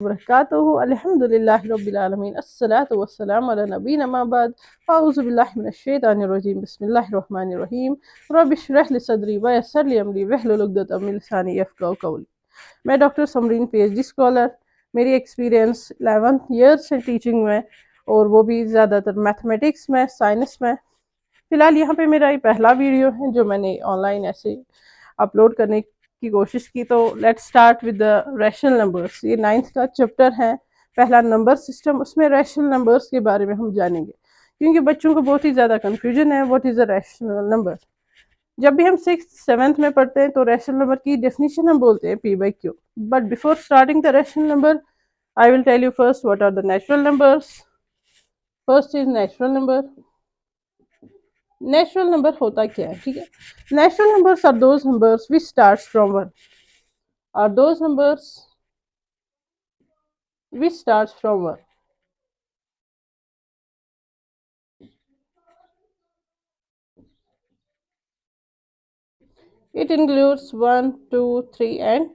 वबरकातुहू अल्हम्दुलिल्लाहि रब्बिल आलमीन अस्सलातु वस्सलामु अला नबीना मा बाद अऊज़ु बिल्लाहि मिनश शैतानिर रजीम बिस्मिल्लाहिर रहमानिर रहीम रब्बि इश्रह लिी सदरी व यस्सिर ली अमरी वहलुल उक़दतम मिन लिसानी यफ़क़हू क़ौली। मैं डॉक्टर समरीन पीएचडी स्कॉलर, मेरी एक्सपीरियंस 11th ईयर्स है टीचिंग में, और वो भी ज़्यादातर मैथमेटिक्स में, साइंस में। फ़िलहाल यहाँ पे मेरा ये पहला वीडियो है जो मैंने ऑनलाइन ऐसे अपलोड करने की कोशिश की। तो let's start with the rational numbers. ये 9th का चैप्टर है, पहला नंबर सिस्टम। उसमें रैशनल नंबर्स के बारे में हम जानेंगे, क्योंकि बच्चों को बहुत ही ज़्यादा कन्फ्यूजन है what is a rational number. जब भी हम 6th 7th में पढ़ते हैं तो रैशनल नंबर की डेफिनेशन हम बोलते हैं p by q. But before starting the rational number I will tell you first what are the natural numbers. First is natural number. Natural number होता क्या है, ठीक है। Natural numbers are those numbers which starts from 1, are those numbers which starts from 1. It includes 1, 2, 3 and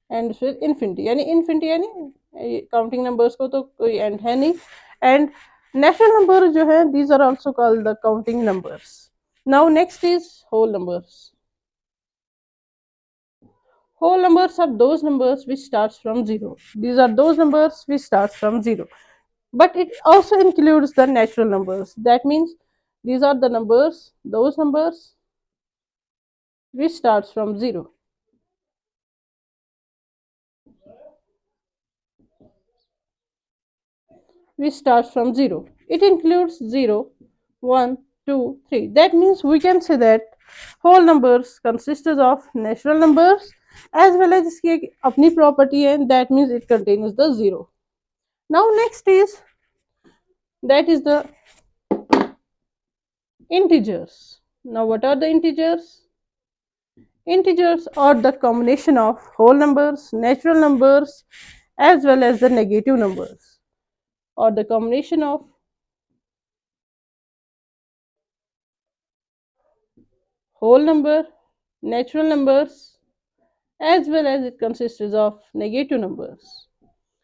ends with infinity। यानी infinity यानी counting numbers को तो कोई एंड है नहीं। एंड नेचुरल नंबर जो है these are also called the counting numbers. Now next is whole numbers. Whole numbers are those numbers which starts from 0. These are those numbers which starts from 0. But it also includes the natural numbers. That means these are the numbers, those numbers which starts from 0. Which starts from 0. It includes 0, 1, 2, 3. That means we can say that whole numbers consists of natural numbers as well as इसकी एक अपनी property है, that means it contains the 0. Now next is that is the integers. Now what are the integers? Integers are the combination of whole numbers, natural numbers as well as the negative numbers, or the combination of whole number, natural numbers as well as it consists of negative numbers.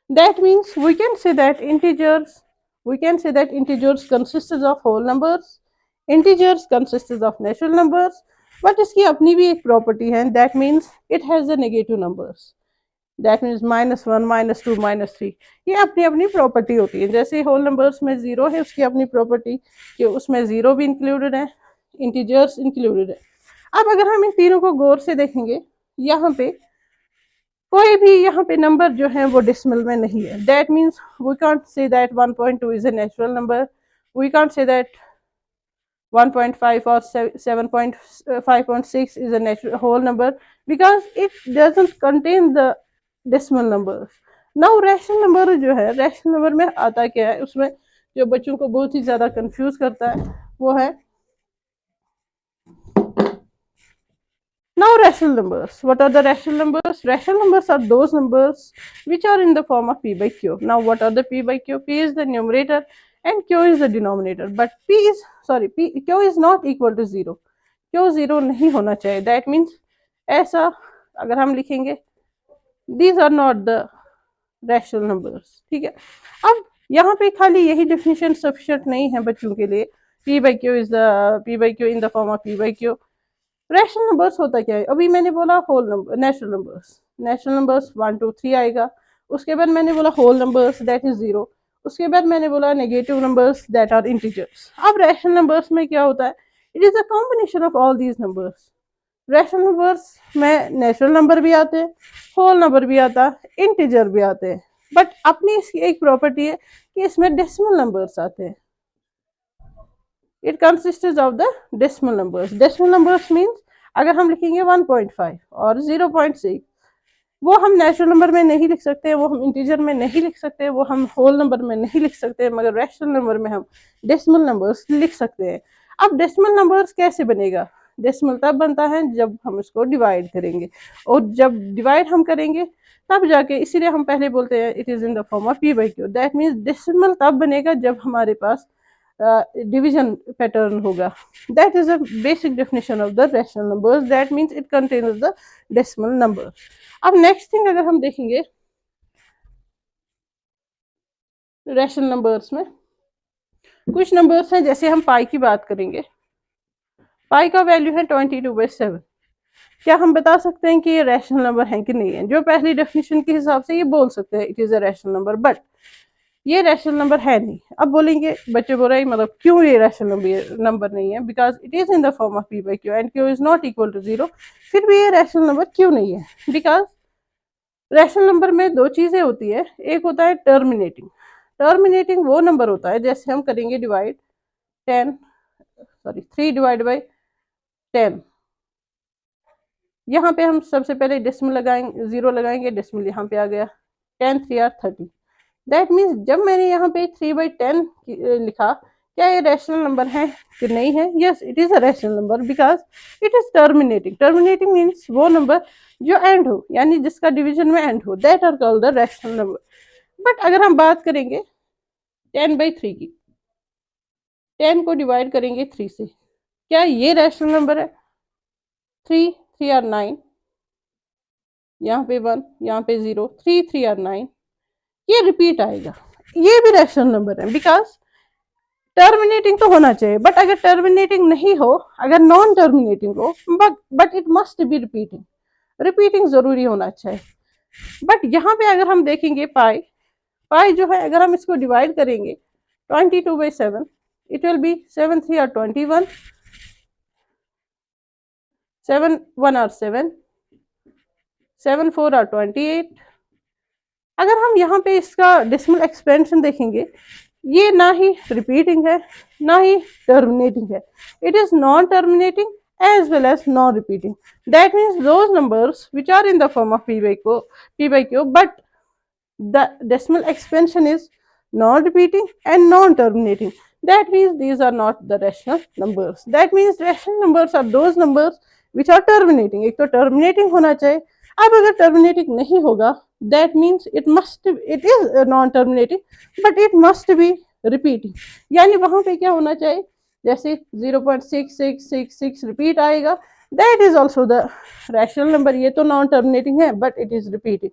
That means we can say that integers consists of whole numbers, integers consists of natural numbers, but इसकी अपनी भी एक property है, that means it has the negative numbers. That means -1, -2, -3 ये अपनी अपनी property होती है। जैसे होल नंबर्स में 0 है, उसकी अपनी प्रॉपर्टी कि उसमें 0 भी इंक्लूडेड है, इंटीजर्स इंक्लूडेड है। अब अगर हम इन तीनों को गौर से देखेंगे, यहाँ पे कोई भी यहाँ पे नंबर जो है वो डेसिमल में नहीं है। That means we can't say that 1.2 is a natural number, we can't say that 1.5 or 7.5.6 is a natural whole number because it doesn't contain the decimal numbers. Now rational number जो है, rational number में आता क्या है, उसमें जो बच्चों को बहुत ही ज़्यादा कंफ्यूज करता है वो है now rational numbers. What are the rational numbers? Rational numbers are those numbers which are in the form of p by q. Now what are the p by q? P is the numerator and q is the denominator, but q is not equal to 0. q 0 नहीं होना चाहिए। That means ऐसा अगर हम लिखेंगे these are not the rational numbers, ठीक है। अब यहाँ पे खाली यही definition sufficient नहीं है बच्चों के लिए। p by q is the p by q in the form of p by q। Rational numbers होता क्या है, अभी मैंने बोला होल नंबर, नेचुरल नंबर्स 1 2 3 आएगा। उसके बाद मैंने बोला होल नंबर्स दैट इज 0। उसके बाद मैंने बोला negative numbers that are integers. अब रैशनल नंबर्स में क्या होता है, it is a combination of all these numbers. Rational numbers में नेचुरल नंबर भी आते हैं, होल नंबर भी आता है, इंटीजर भी आते हैं, बट अपनी इसकी एक प्रॉपर्टी है कि इसमें डेसिमल नंबर्स आते हैं। It consists of the decimal numbers. Decimal numbers means अगर हम लिखेंगे 1.5 और 0.6, वो हम नेचुरल नंबर में नहीं लिख सकते, वो हम इंटीजर में नहीं लिख सकते, वो हम होल नंबर में नहीं लिख सकते, मगर रैशनल नंबर में हम डेसिमल नंबर्स लिख सकते हैं। अब डेसिमल नंबर्स कैसे बनेगा, डेसिमल तब बनता है जब हम इसको डिवाइड करेंगे, और जब डिवाइड हम करेंगे तब जाके, इसीलिए हम पहले बोलते हैं it is in the form of p by q। That means decimal तब बनेगा जब हमारे पास डिवीजन पैटर्न होगा। That is a basic definition of the rational numbers, that means it contains the decimal number. अब नेक्स्ट थिंग अगर हम देखेंगे rational numbers में कुछ नंबर्स हैं, जैसे हम पाई की बात करेंगे, पाई का वैल्यू है 22/7। क्या हम बता सकते हैं कि ये रैशनल नंबर है कि नहीं है? जो पहली डेफिनेशन के हिसाब से ये बोल सकते हैं it is a rational number, but ये रैशनल नंबर है नहीं। अब बोलेंगे बच्चे बोल रहे हैं मतलब क्यों ये रैशनल नंबर नहीं है? Because it is in the form of p by q and q is not equal to 0। फिर भी ये रैशनल नंबर क्यों नहीं है? बिकॉज रैशनल नंबर में दो चीजें होती है, एक होता है टर्मिनेटिंग। टर्मिनेटिंग वो नंबर होता है, जैसे हम करेंगे डिवाइड 3 यहाँ पे हम सबसे पहले डेसिमल लगाएंगे, 0 लगाएंगे, डेसिमल यहाँ पे आ गया, 10 3 30। दैट मीन्स जब मैंने यहाँ पे 3/10 लिखा, क्या ये रैशनल नंबर है कि नहीं है? Yes, it is a rational number because it is terminating. Terminating means वो नंबर जो एंड हो, यानी जिसका डिवीजन में एंड हो, that are called the rational number. But अगर हम बात करेंगे 10/3 की, 10 को डिवाइड करेंगे 3 से, क्या ये रैशनल नंबर है? 3 3 are 9, यहाँ पे 1, यहाँ पे 0, 3 3 are 9, ये रिपीट आएगा, ये भी रैशनल नंबर है। बिकॉज टर्मिनेटिंग तो होना चाहिए, बट अगर टर्मिनेटिंग नहीं हो, अगर नॉन टर्मिनेटिंग हो, but it must be repeating, repeating जरूरी होना चाहिए। बट यहाँ पे अगर हम देखेंगे पाई, पाई जो है अगर हम इसको डिवाइड करेंगे 22/7, it will be 7 3 are 21, 7 1 are 7, 7 4 are 28। अगर हम यहाँ पे इसका डेसिमल एक्सपेंशन देखेंगे, ये ना ही रिपीटिंग है ना ही टर्मिनेटिंग है, it is non terminating as well as non-repeating. That means those numbers which are in the form of p by q, but the decimal expansion is non-repeating and non-terminating. That means these are not the rational numbers. That means rational numbers are those numbers which are terminating. एक तो terminating होना चाहिए, अब अगर terminating नहीं होगा, that means it is non-terminating, but it must be repeating. यानी वहां पे क्या होना चाहिए, जैसे 0.6666 रिपीट आएगा, that is also the rational number. ये तो नॉन टर्मिनेटिंग है but it is repeating.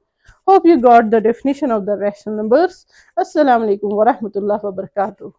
Hope you got the definition of the rational numbers. Assalamu alaikum wa rahmatullahi wa barakatuh.